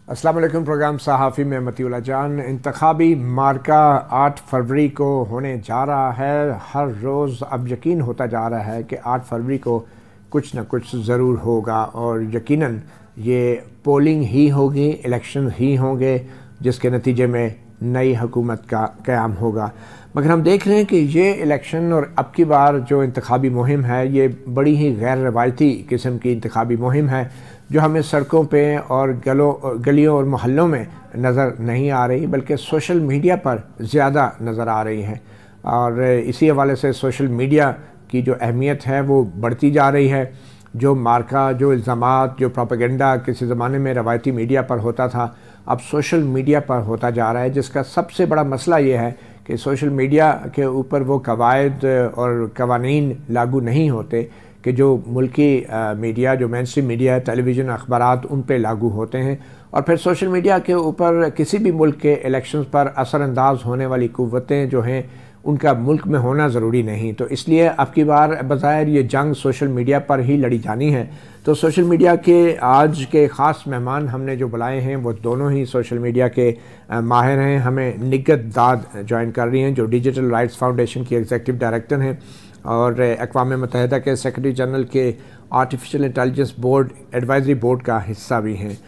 अस्सलाम वालेकुम। प्रोग्राम सहाफ़ी में मतीउल्लाह जान। इंतखाबी मार्का 8 फरवरी को होने जा रहा है। हर रोज़ अब यकीन होता जा रहा है कि 8 फरवरी को कुछ न कुछ ज़रूर होगा और यकीनन ये पोलिंग ही होगी, इलेक्शन ही होंगे जिसके नतीजे में नई हुकूमत का क़याम होगा। मगर हम देख रहे हैं कि ये इलेक्शन और अब की बार जो इंतखाबी मुहिम है ये बड़ी ही गैर रवायती किस्म की इंतखाबी मुहिम है जो हमें सड़कों पे और गलियों और मोहल्लों में नज़र नहीं आ रही बल्कि सोशल मीडिया पर ज़्यादा नज़र आ रही है। और इसी हवाले से सोशल मीडिया की जो अहमियत है वो बढ़ती जा रही है। जो मार्का, जो इल्ज़ामात, जो प्रोपेगेंडा किसी ज़माने में रवायती मीडिया पर होता था अब सोशल मीडिया पर होता जा रहा है, जिसका सबसे बड़ा मसला ये है कि सोशल मीडिया के ऊपर वो कवायद और कवानीन लागू नहीं होते कि जो मुल्की मीडिया, जो मेनस्ट्रीम मीडिया है, टेलीविज़न, अखबारात, उन पे लागू होते हैं। और फिर सोशल मीडिया के ऊपर किसी भी मुल्क के इलेक्शंस पर असरअंदाज होने वाली कुव्वतें जो हैं उनका मुल्क में होना ज़रूरी नहीं। तो इसलिए अब की बार बज़ाहिर ये जंग सोशल मीडिया पर ही लड़ी जानी है। तो सोशल मीडिया के आज के ख़ास मेहमान हमने जो बुलाए हैं वो दोनों ही सोशल मीडिया के माहिर हैं। हमें निगत दाद ज्वाइन कर रही हैं जो डिजिटल राइट्स फाउंडेशन की एग्जीक्यूटिव डायरेक्टर हैं और अक़वाम मुत्तहिदा के सेक्रेटरी जनरल के artificial intelligence board advisory board का हिस्सा भी हैं।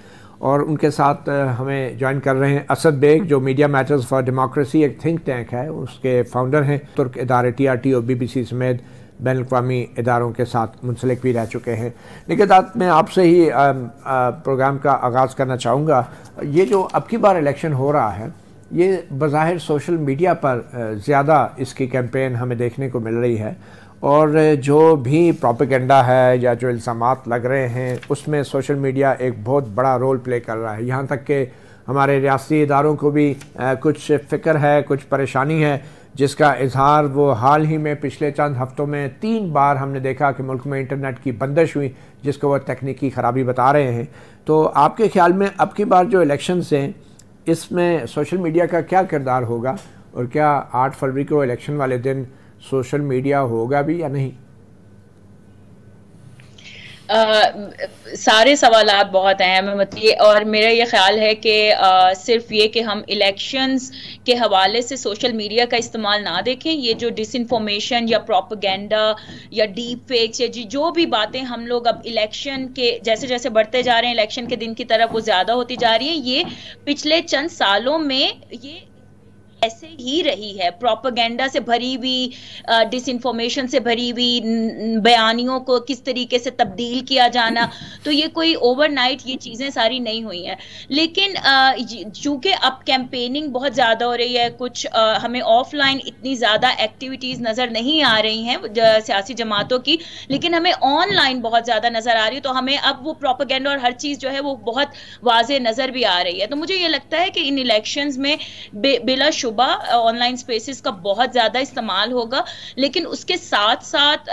और उनके साथ हमें ज्वाइन कर रहे हैं असद बेग जो मीडिया मैटर्स फॉर डेमोक्रेसी एक थिंक टैंक है, उसके फाउंडर हैं। तुर्क इदारे TRT और BBC समेत बैनुल-अक़वामी इदारों के साथ मुंसलिक भी रह चुके हैं। निगहदाद मैं आपसे ही प्रोग्राम का आगाज़ करना चाहूँगा। ये जो अब की बार इलेक्शन हो रहा है ये बज़ाहिर सोशल मीडिया पर ज़्यादा इसकी कैंपेन हमें देखने को मिल रही है और जो भी प्रोपेगेंडा है या जो इल्ज़ामात लग रहे हैं उसमें सोशल मीडिया एक बहुत बड़ा रोल प्ले कर रहा है। यहाँ तक कि हमारे रियासती इदारों को भी कुछ फ़िक्र है, कुछ परेशानी है जिसका इजहार वो हाल ही में पिछले चंद हफ़्तों में 3 बार हमने देखा कि मुल्क में इंटरनेट की बंदिश हुई जिसको वो तकनीकी ख़राबी बता रहे हैं। तो आपके ख़्याल में अब की बार जो इलेक्शंस हैं इसमें सोशल मीडिया का क्या किरदार होगा और क्या 8 फरवरी को इलेक्शन वाले दिन सोशल मीडिया होगा भी या नहीं? सारे सवालात बहुत अहम है और मेरा ये ख्याल है कि सिर्फ ये कि हम इलेक्शंस के हवाले से सोशल मीडिया का इस्तेमाल ना देखें। ये जो डिसइंफॉर्मेशन या प्रोपेगेंडा या डीप फेक्स या जो भी बातें हम लोग अब इलेक्शन के जैसे जैसे बढ़ते जा रहे हैं, इलेक्शन के दिन की तरफ वो ज़्यादा होती जा रही है। ये पिछले चंद सालों में ये ऐसे ही रही है, प्रोपेगेंडा से भरी हुई, डिसइंफॉर्मेशन से भरी हुई, बयानियों को किस तरीके से तब्दील किया जाना। तो ये कोई ओवरनाइट ये चीज़ें सारी नहीं हुई हैं। लेकिन चूंकि अब कैंपेनिंग बहुत ज़्यादा हो रही है, कुछ हमें ऑफलाइन इतनी ज़्यादा एक्टिविटीज़ नज़र नहीं आ रही हैं सियासी जमातों की, लेकिन हमें ऑनलाइन बहुत ज़्यादा नज़र आ रही है। तो हमें अब वो प्रोपेगेंडा और हर चीज़ जो है वो बहुत वाज़े नज़र भी आ रही है। तो मुझे ये लगता है कि इन इलेक्शंस में बिला ऑनलाइन स्पेसेस का बहुत ज्यादा इस्तेमाल होगा, लेकिन उसके साथ साथ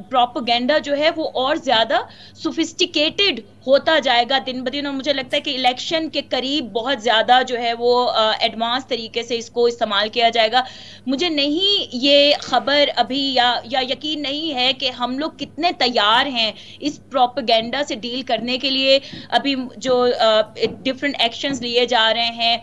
प्रोपेगेंडा जो है वो और ज्यादा सोफिस्टिकेटेड होता जाएगा दिन ब दिन। और मुझे लगता है कि इलेक्शन के करीब बहुत ज्यादा जो है वो एडवांस तरीके से इसको इस्तेमाल किया जाएगा। मुझे नहीं ये खबर अभी या यकीन नहीं है कि हम लोग कितने तैयार हैं इस प्रोपेगेंडा से डील करने के लिए। अभी जो डिफरेंट एक्शंस लिए जा रहे हैं,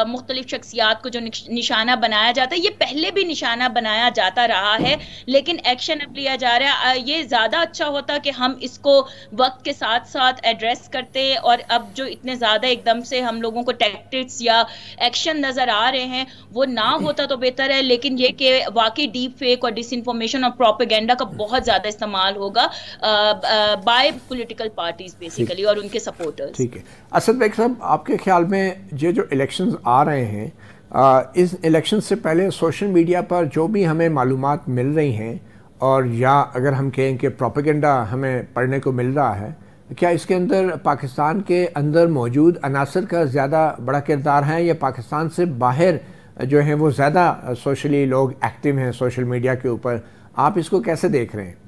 मुख्तलिफ शख्सियात को जो निशाना बनाया जाता है, ये पहले भी निशाना बनाया जाता रहा है, लेकिन एक्शन अब लिया जा रहा है। ये ज़्यादा अच्छा होता कि हम इसको वक्त के साथ साथ एड्रेस करते, और अब जो इतने ज़्यादा एकदम से हम लोगों को टैक्टिक्स या एक्शन नज़र आ रहे हैं वो ना होता तो बेहतर है। लेकिन ये कि वाकई डीप फेक और डिसइंफॉर्मेशन और प्रोपेगेंडा का बहुत ज़्यादा इस्तेमाल होगा बाय पॉलिटिकल पार्टीज बेसिकली और उनके सपोर्टर्स। ठीक है असद बेग साहब, आपके ख्याल में ये जो इलेक्शन आ रहे हैं इस इलेक्शन से पहले सोशल मीडिया पर जो भी हमें मालूमात मिल रही हैं और या अगर हम कहें कि प्रोपेगेंडा हमें पढ़ने को मिल रहा है, क्या इसके अंदर पाकिस्तान के अंदर मौजूद अनासर का ज़्यादा बड़ा किरदार है या पाकिस्तान से बाहर जो है वो ज़्यादा सोशली लोग एक्टिव हैं सोशल मीडिया के ऊपर? आप इसको कैसे देख रहे हैं?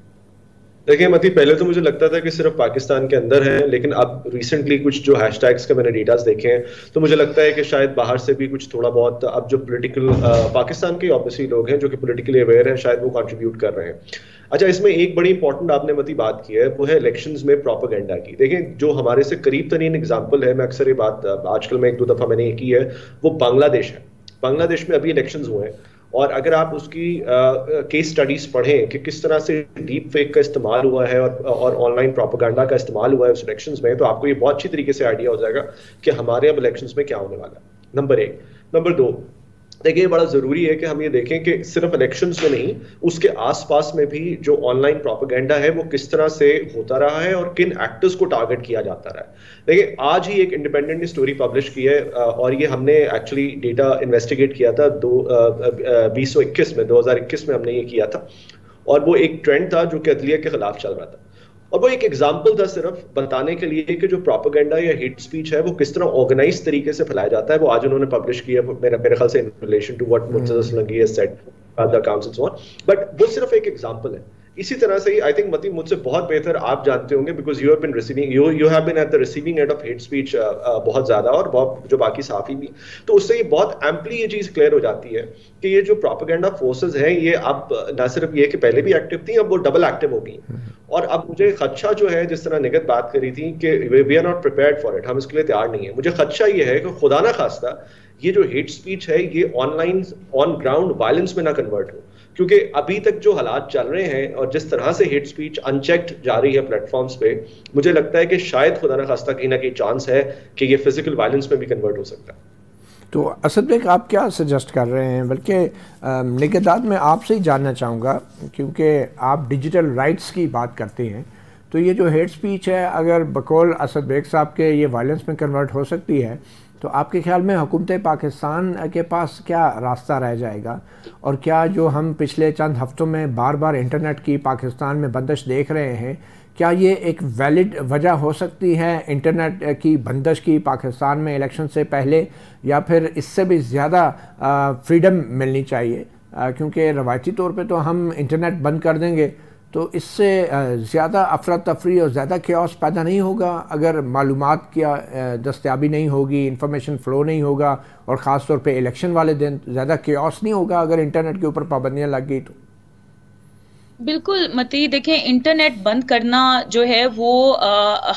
देखिए मती, पहले तो मुझे लगता था कि सिर्फ पाकिस्तान के अंदर है, लेकिन अब रिसेंटली कुछ जो हैशटैग्स के मैंने डेटास देखे हैं तो मुझे लगता है कि शायद बाहर से भी कुछ थोड़ा बहुत अब जो पॉलिटिकल पाकिस्तान के ऑब्वियसली लोग हैं जो कि पॉलिटिकली अवेयर हैं शायद वो कंट्रीब्यूट कर रहे हैं। अच्छा, इसमें एक बड़ी इंपॉर्टेंट आपने मती बात की है, वो है इलेक्शंस में प्रोपेगेंडा की। देखें, जो हमारे से करीब तरीन एग्जांपल है, मैं अक्सर ये बात आजकल में 1-2 दफा मैंने ये की है, वो बांग्लादेश है। बांग्लादेश में अभी इलेक्शंस हुए हैं, और अगर आप उसकी केस स्टडीज पढ़ें कि किस तरह से डीप फेक का इस्तेमाल हुआ है और ऑनलाइन प्रोपेगेंडा का इस्तेमाल हुआ है उस इलेक्शंस में, तो आपको ये बहुत अच्छी तरीके से आइडिया हो जाएगा कि हमारे अब इलेक्शंस में क्या होने वाला है। नंबर 1। नंबर 2, देखिए बड़ा जरूरी है कि हम ये देखें कि सिर्फ इलेक्शंस में नहीं, उसके आसपास में भी जो ऑनलाइन प्रोपेगेंडा है वो किस तरह से होता रहा है और किन एक्टर्स को टारगेट किया जाता रहा है। देखिए, आज ही एक इंडिपेंडेंट स्टोरी पब्लिश की है, और ये हमने एक्चुअली डेटा इन्वेस्टिगेट किया था 2021 में हमने ये किया था, और वो एक ट्रेंड था जो कि अदलिया के खिलाफ चल रहा था, और वो एक एग्जाम्पल था सिर्फ बताने के लिए कि जो प्रोपेगेंडा या हेट स्पीच है वो किस तरह ऑर्गेनाइज तरीके से फैलाया जाता है। वो आज उन्होंने पब्लिश किया, मेरे ख्याल से in relation to what Murtaza Aslam has said the accounts and so on, but वो सिर्फ एक एग्जाम्पल है। इसी तरह से ही आई थिंक मती मुझसे बहुत बेहतर आप जानते होंगे, because you have been receiving you have been at the receiving end of hate speech बहुत ज्यादा, और बहुत जो बाकी सहाफी भी, तो उससे ये बहुत एम्पली ये चीज क्लियर हो जाती है कि ये जो प्रोपेगेंडा फोर्सेस हैं ये अब ना सिर्फ ये कि पहले भी एक्टिव थी, अब वो डबल एक्टिव हो गई। और अब मुझे खदशा जो है, जिस तरह निगत बात करी थी कि we are not prepared for it, हम इसके लिए तैयार नहीं है, मुझे खदशा ये है कि खुदा ना खास्ता ये जो हेट स्पीच है ये ऑनलाइन ऑन ग्राउंड वायलेंस में ना कन्वर्ट हो, क्योंकि अभी तक जो हालात चल रहे हैं और जिस तरह से हेट स्पीच अनचेक्ड जा रही है प्लेटफॉर्म्स पे, मुझे लगता है कि शायद खुदा ना खास्ता कहीं ना कहीं चांस है कि ये फिजिकल वायलेंस में भी कन्वर्ट हो सकता है। तो असद बेग, आप क्या सजेस्ट कर रहे हैं? बल्कि निगहदाद में आपसे ही जानना चाहूँगा, क्योंकि आप डिजिटल राइट्स की बात करते हैं, तो ये जो हेट स्पीच है अगर बकौल असद बेग साहब के ये वायलेंस में कन्वर्ट हो सकती है, तो आपके ख्याल में हुकूमत पाकिस्तान के पास क्या रास्ता रह जाएगा? और क्या जो हम पिछले चंद हफ्तों में बार बार इंटरनेट की पाकिस्तान में बंदिश देख रहे हैं, क्या ये एक वैलिड वजह हो सकती है इंटरनेट की बंदिश की पाकिस्तान में इलेक्शन से पहले, या फिर इससे भी ज़्यादा फ्रीडम मिलनी चाहिए? क्योंकि रवायती तौर पे तो हम इंटरनेट बंद कर देंगे तो इससे ज़्यादा अफरा तफरी और ज़्यादा क्यास पैदा नहीं होगा अगर मालूमात की दस्तयाबी नहीं होगी, इंफॉर्मेशन फ़्लो नहीं होगा, और ख़ास तौर पे इलेक्शन वाले दिन ज़्यादा क्यास नहीं होगा अगर इंटरनेट के ऊपर पाबंदियाँ लग गई तो? बिल्कुल मती, देखें, इंटरनेट बंद करना जो है वो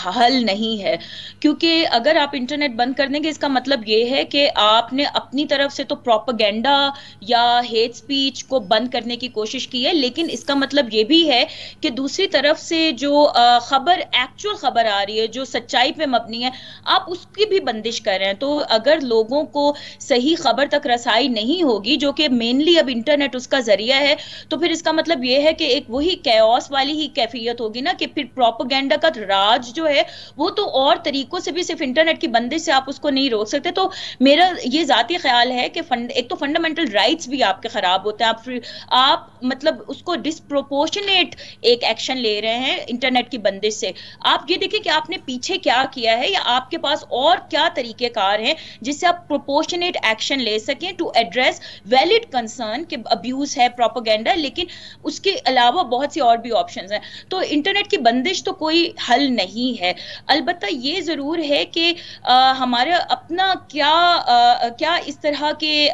हल नहीं है, क्योंकि अगर आप इंटरनेट बंद कर देंगे इसका मतलब ये है कि आपने अपनी तरफ से तो प्रोपेगेंडा या हेट स्पीच को बंद करने की कोशिश की है, लेकिन इसका मतलब ये भी है कि दूसरी तरफ से जो खबर, एक्चुअल खबर आ रही है जो सच्चाई पे मबनी है, आप उसकी भी बंदिश कर रहे हैं। तो अगर लोगों को सही खबर तक रसाई नहीं होगी, जो कि मेनली अब इंटरनेट उसका जरिया है, तो फिर इसका मतलब ये है कि एक वही कैओस वाली ही कैफियत होगी ना, कि फिर प्रोपेगेंडा का राज जो है वो तो और तरीकों से भी, सिर्फ इंटरनेट की बंदिश से आप उसको नहीं रोक सकते। तो मेरा ये जाती ख्याल है कि एक तो फंडामेंटल राइट्स भी आपके खराब होते हैं, आप मतलब उसको डिस्प्रोपोर्शनेट एक एक्शन ले रहे हैं इंटरनेट की बंदिश से। आप ये देखिए कि आपने पीछे क्या किया है, या आपके पास और क्या तरीकेकार हैं जिससे आप प्रोपोर्शनेट एक्शन ले सकें टू एड्रेस वैलिड कंसर्न कि अब्यूज है, प्रोपेगेंडा, लेकिन उसके अलावा बहुत सी और भी ऑप्शंस हैं। तो इंटरनेट की बंदिश तो कोई हल नहीं है। अलबत्ता ये जरूर है कि हमारे अपना क्या इस तरह के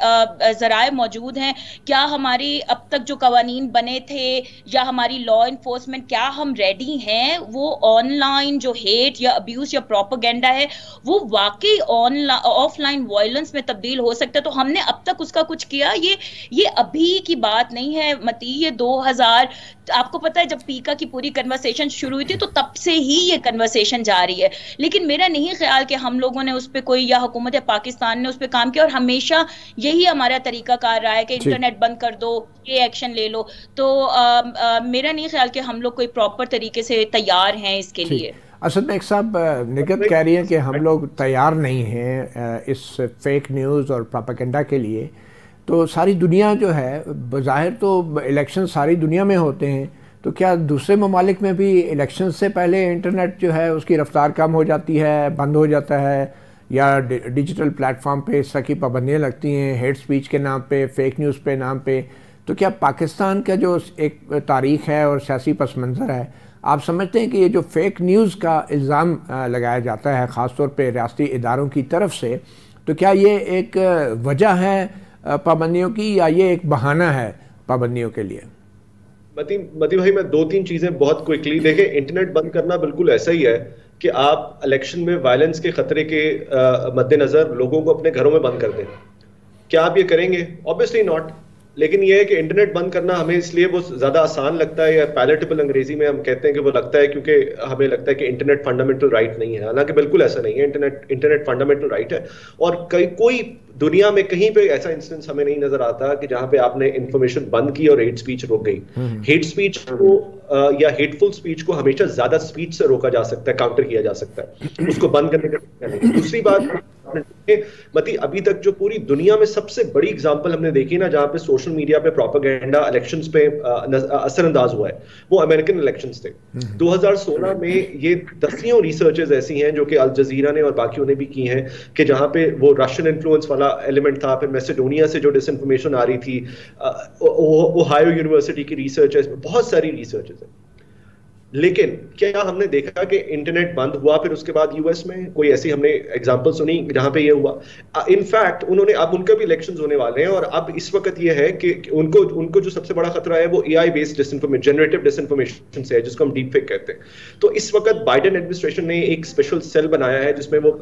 जराए मौजूद हैं, क्या हमारी अब तक जो कवानीन बने थे या हमारी लॉ इन्फोर्समेंट, क्या हम रेडी हैं वो ऑनलाइन जो हेट या अब्यूज या प्रोपेगेंडा है वो वाकई ऑफलाइन वायलेंस में तब्दील हो सकता है? तो हमने अब तक उसका कुछ किया? ये अभी की बात नहीं है मती, ये 2000, आपको पता है जब पीका की पूरी कन्वर्सेशन शुरू हुई थी तो तब से ही ये कन्वर्सेशन जारी है। लेकिन मेरा नहीं ख्याल कि हम लोगों ने उस पर कोई, या हुकूमत पाकिस्तान ने उस पर काम किया, और हमेशा यही हमारा तरीका कार रहा है कि इंटरनेट बंद कर दो, ये एक्शन ले लो। तो मेरा नहीं ख्याल कि हम लोग कोई प्रॉपर तरीके से तैयार हैं इसके लिए। असद बेग साहब, निगत कह रही है कि हम लोग तैयार नहीं हैं इस फेक न्यूज़ और प्रोपेगेंडा के लिए। तो सारी दुनिया जो है, बज़ाहिर तो इलेक्शन सारी दुनिया में होते हैं, तो क्या दूसरे ममालिक में भी इलेक्शन से पहले इंटरनेट जो है उसकी रफ्तार कम हो जाती है, बंद हो जाता है, या डिजिटल प्लेटफॉर्म पे इस तरह की पाबंदियाँ लगती हैं हेट स्पीच के नाम पे, फेक न्यूज़ पे नाम पे? तो क्या पाकिस्तान का जो एक तारीख़ है और सियासी पस मंज़र है, आप समझते हैं कि ये जो फेक न्यूज़ का इल्ज़ाम लगाया जाता है ख़ास तौर पे रियासती इदारों की तरफ से, तो क्या ये एक वजह है पाबंदियों की, या ये एक बहाना है पाबंदियों के लिए? मती भाई, मैं दो तीन चीजें बहुत क्विकली देखें। इंटरनेट बंद करना बिल्कुल ऐसा ही है कि आप इलेक्शन में वायलेंस के खतरे के मद्देनजर लोगों को अपने घरों में बंद कर दें। क्या आप ये करेंगे? Obviously not. लेकिन ये है कि इंटरनेट बंद करना हमें इसलिए वो ज्यादा आसान लगता है, या पैलेटेबल अंग्रेजी में हम कहते हैं कि वो लगता है क्योंकि हमें लगता है कि इंटरनेट फंडामेंटल राइट नहीं है। हालांकि बिल्कुल ऐसा नहीं है, इंटरनेट फंडामेंटल राइट है। और कोई दुनिया में कहीं पे ऐसा इंस्टेंस हमें नहीं नजर आता कि जहां पे आपने इंफॉर्मेशन बंद की और हेट स्पीच रुक गई। हेट स्पीच को या हेटफुल स्पीच को हमेशा ज्यादा स्पीच से रोका जा सकता है, काउंटर किया जा सकता है, उसको बंद करने का। दूसरी बात, मती अभी तक जो पूरी दुनिया में सबसे बड़ी एग्जांपल हमने देखी ना जहां पे सोशल मीडिया पे प्रोपेगेंडा इलेक्शंस पे असरअंदाज हुआ है, वो अमेरिकन इलेक्शंस थे। 2016 में ये दसियों रिसर्चेस ऐसी हैं जो कि अल जजीरा ने और बाकियों ने भी की हैं कि जहां पे वो रशियन इन्फ्लुएंस वाला एलिमेंट था, फिर मैसेडोनिया से जो डिसइंफॉर्मेशन आ रही थी, ओहायो यूनिवर्सिटी की रिसर्च है, बहुत सारी रिसर्चेस है। लेकिन क्या हमने देखा कि इंटरनेट बंद हुआ फिर उसके बाद यूएस में कोई ऐसी हमने एग्जांपल सुनी जहां पे ये हुआ? इनफैक्ट उन्होंने, अब उनके भी इलेक्शंस होने वाले हैं और अब इस वक्त ये है कि उनको जो सबसे बड़ा खतरा है वो AI based disinformation, generative disinformation से है, जिसको हम डीप फेक कहते हैं। तो इस वक्त बाइडेन एडमिनिस्ट्रेशन ने एक स्पेशल सेल बनाया है जिसमें वो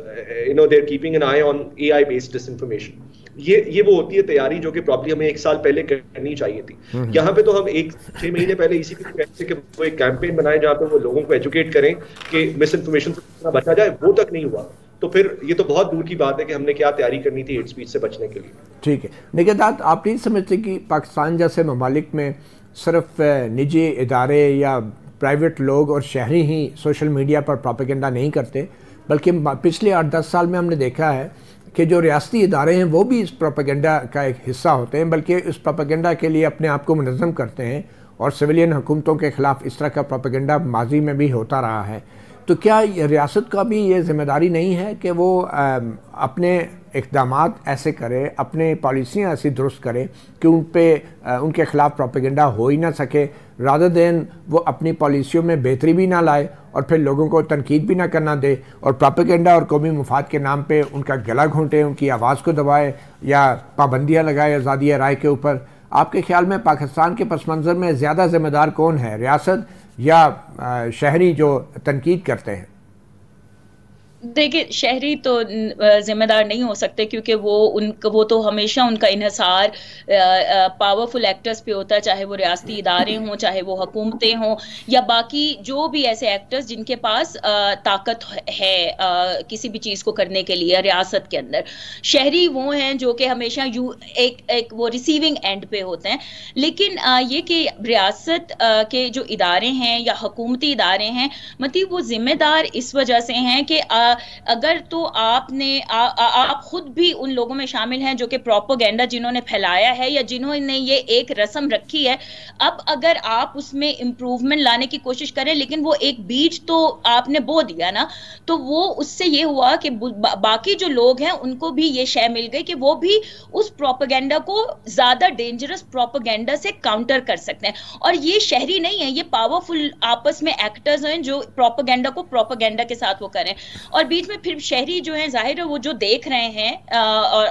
they are keeping an eye on AI based disinformation. ये वो होती है तैयारी जो कि प्रॉब्ली हमें एक साल पहले करनी चाहिए थी। यहाँ पे तो हम 6 महीने पहले इसी के कहते कि वो एक कैंपेन बनाए जहाँ पे वो लोगों को एजुकेट करें कि मिस इन्फॉर्मेशन से बचा जाए, वो तक नहीं हुआ। तो फिर ये तो बहुत दूर की बात है कि हमने क्या तैयारी करनी थी हेट स्पीच से बचने के लिए। ठीक है, लेकिन आप नहीं समझते कि पाकिस्तान जैसे ममालिक में सिर्फ निजी इदारे या प्राइवेट लोग और शहरी ही सोशल मीडिया पर प्रोपेगेंडा नहीं करते, बल्कि पिछले 8-10 साल में हमने देखा है कि जो रियासती इदारे हैं वो भी इस प्रोपेगेंडा का एक हिस्सा होते हैं, बल्कि इस प्रोपेगेंडा के लिए अपने आप को मुनज़्ज़म करते हैं और सिविलियन हुकूमतों के ख़िलाफ़ इस तरह का प्रोपेगेंडा माजी में भी होता रहा है। तो क्या रियासत का भी ये ज़िम्मेदारी नहीं है कि वो अपने इक़दामात ऐसे करे, अपने पॉलिसियाँ ऐसी दुरुस्त करे कि उनके ख़िलाफ़ प्रोपेगेंडा हो ही ना सके, रादर देन वो अपनी पॉलिसियों में बेहतरी भी ना लाए और फिर लोगों को तनकीद भी ना करना दे और प्रोपेगेंडा और कौमी मुफाद के नाम पे उनका गला घोंटे, उनकी आवाज़ को दबाए या पाबंदियाँ लगाए आज़ादी राय के ऊपर। आपके ख्याल में पाकिस्तान के पस मंज़र में ज़्यादा ज़िम्मेदार कौन है, रियासत या शहरी जो तनकीद करते हैं? देखिए, शहरी तो जिम्मेदार नहीं हो सकते क्योंकि वो तो हमेशा उनका इन्हिसार पावरफुल एक्टर्स पे होता है, चाहे वो रियासती इदारे हों, चाहे वो हुकूमतें हों या बाकी जो भी ऐसे एक्टर्स जिनके पास ताकत है किसी भी चीज़ को करने के लिए रियासत के अंदर। शहरी वो हैं जो कि हमेशा एक वो रिसीविंग एंड पे होते हैं। लेकिन ये कि रियासत के जो इदारे हैं या हुकूमती इदारे हैं, मतलब वो जिम्मेदार इस वजह से हैं कि अगर तो आप खुद भी उन लोगों में शामिल हैं जो कि प्रोपेगेंडा जिन्होंने फैलाया है या जिन्होंने ये एक रस्म रखी है, अब अगर आप उसमें इंप्रूवमेंट लाने की कोशिश करें, लेकिन वो एक बीज तो आपने बो दिया ना, तो वो उससे ये हुआ कि बाकी जो लोग हैं उनको भी ये शय मिल गई कि वो भी उस प्रोपेगेंडा को ज्यादा डेंजरस प्रोपेगेंडा से काउंटर कर सकते हैं। और ये शहरी नहीं है, ये पावरफुल आपस में एक्टर्स हैं जो प्रोपेगेंडा को प्रोपेगेंडा के साथ वो करें। और बीच में फिर शहरी जो है, जाहिर है वो जो देख रहे हैं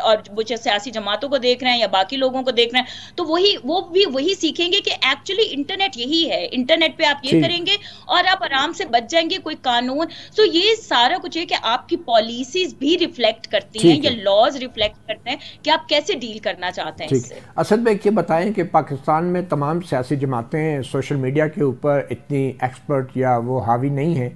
और वो जो सियासी जमातों को देख रहे हैं या बाकी लोगों को देख रहे हैं, तो वो भी वही सीखेंगे कि एक्चुअली इंटरनेट यही है, इंटरनेट पे आप ये करेंगे और आप आराम से बच जाएंगे। कोई कानून, तो ये सारा कुछ है कि आपकी पॉलिसीज भी रिफ्लेक्ट करती हैं या लॉज रिफ्लेक्ट करते हैं कि आप कैसे डील करना चाहते हैं इससे। असद भाई, ये बताएं कि पाकिस्तान में तमाम सियासी जमातें सोशल मीडिया के ऊपर इतनी एक्सपर्ट या वो हावी नहीं है।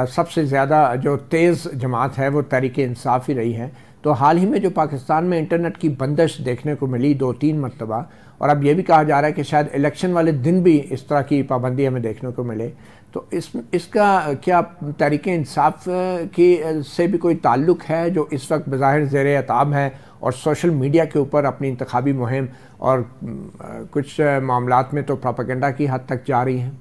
सबसे ज़्यादा जो तेज़ जमात है वो तहरीक-ए-इंसाफ ही रही है। तो हाल ही में जो पाकिस्तान में इंटरनेट की बंदिश देखने को मिली 2-3 मरतबा, और अब ये भी कहा जा रहा है कि शायद इलेक्शन वाले दिन भी इस तरह की पाबंदी हमें देखने को मिले, तो इसका क्या तहरीक-ए-इंसाफ की से भी कोई ताल्लुक़ है जो इस वक्त बज़ाहिर ज़ेर-ए-अताब है और सोशल मीडिया के ऊपर अपनी इंतखाबी मुहिम और कुछ मामलात में तो प्रोपेगेंडा की हद तक जा रही हैं?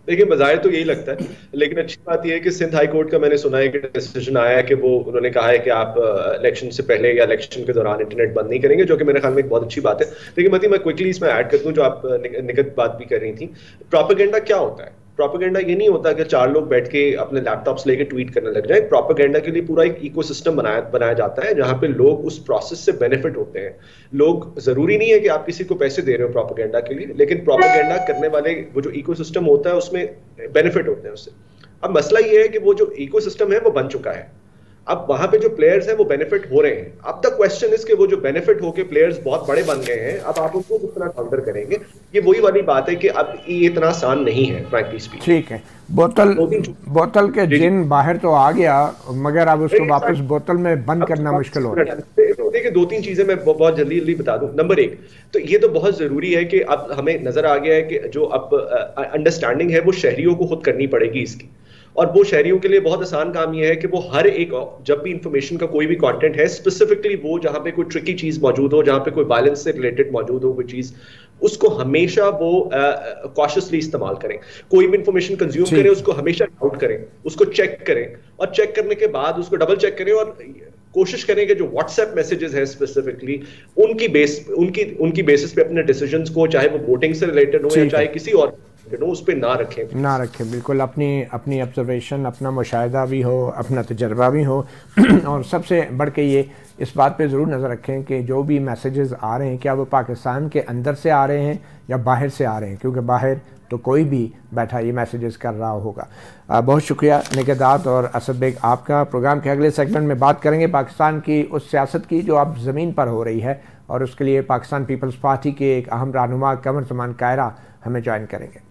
देखिए, बज़ाहिर तो यही लगता है, लेकिन अच्छी बात यह है कि सिंध हाई कोर्ट का मैंने सुना है कि डिसीजन आया है कि वो उन्होंने कहा है कि आप इलेक्शन से पहले या इलेक्शन के दौरान इंटरनेट बंद नहीं करेंगे, जो कि मेरे ख्याल में एक बहुत अच्छी बात है। लेकिन मैं क्विकली इसमें ऐड कर दूं जो आप निकट बात भी कर रही थी, प्रोपेगेंडा क्या होता है? प्रोपेगेंडा ये नहीं होता कि 4 लोग बैठ के अपने लैपटॉप्स लेके ट्वीट करने लग जाए। प्रोपेगेंडा के लिए पूरा एक इकोसिस्टम बनाया जाता है जहां पे लोग उस प्रोसेस से बेनिफिट होते हैं। लोग, जरूरी नहीं है कि आप किसी को पैसे दे रहे हो प्रोपेगेंडा के लिए, लेकिन प्रोपेगेंडा करने वाले वो जो इकोसिस्टम होता है उसमें बेनिफिट होते हैं उससे। अब मसला ये है कि वो जो इकोसिस्टम है वो बन चुका है, अब वहां पे जो प्लेयर्स हैं वो बेनिफिट हो रहे हैं। अब द क्वेश्चन इज कि वो जो बेनिफिट होके प्लेयर्स बहुत बड़े बन गए हैं, अब आप उनको किस तरह काउंटर करेंगे। ये वही वाली बात है कि अब ये इतना आसान नहीं है फ्रैंकली स्पीकिंग। ठीक है, बोतल के जिन बाहर तो आ गया, मगर अब उसको वापस बोतल में बंद करना मुश्किल हो रहा है। देखिए 2-3 चीजें मैं बहुत जल्दी बता दूं। नंबर 1 तो ये तो बहुत जरूरी है कि अब हमें नजर आ गया है कि जो अब अंडरस्टैंडिंग है वो शहरियों को खुद करनी पड़ेगी इसकी। और वो शहरियों के लिए बहुत आसान काम ये है कि वो हर एक, जब भी इंफॉर्मेशन का कोई भी कंटेंट है, स्पेसिफिकली वो जहां पे कोई ट्रिकी चीज मौजूद हो, जहां पे कोई वायलेंस से रिलेटेड मौजूद हो कोई चीज, उसको हमेशा वो कॉशियसली इस्तेमाल करें। कोई भी इंफॉर्मेशन कंज्यूम करें उसको हमेशा डाउट करें, उसको चेक करें, और चेक करने के बाद उसको डबल चेक करें, और कोशिश करें कि जो व्हाट्सएप मैसेजेस हैं स्पेसिफिकली उनकी बेसिस पे अपने डिसीजंस को, चाहे वो वोटिंग से रिलेटेड हो या चाहे किसी और उस पे ना रखें। बिल्कुल अपनी ऑब्जर्वेशन, अपना मुशाहिदा भी हो, अपना तजर्बा भी हो और सबसे बढ़ के ये इस बात पे ज़रूर नज़र रखें कि जो भी मैसेजेस आ रहे हैं क्या वो पाकिस्तान के अंदर से आ रहे हैं या बाहर से आ रहे हैं, क्योंकि बाहर तो कोई भी बैठा ये मैसेजेस कर रहा होगा। बहुत शुक्रिया निगहदाद और असद बेग आपका। प्रोग्राम के अगले सेगमेंट में बात करेंगे पाकिस्तान की उस सियासत की जो अब ज़मीन पर हो रही है, और उसके लिए पाकिस्तान पीपल्स पार्टी के एक अहम रहनुमा कमर ज़मान कायरा हमें ज्वाइन करेंगे।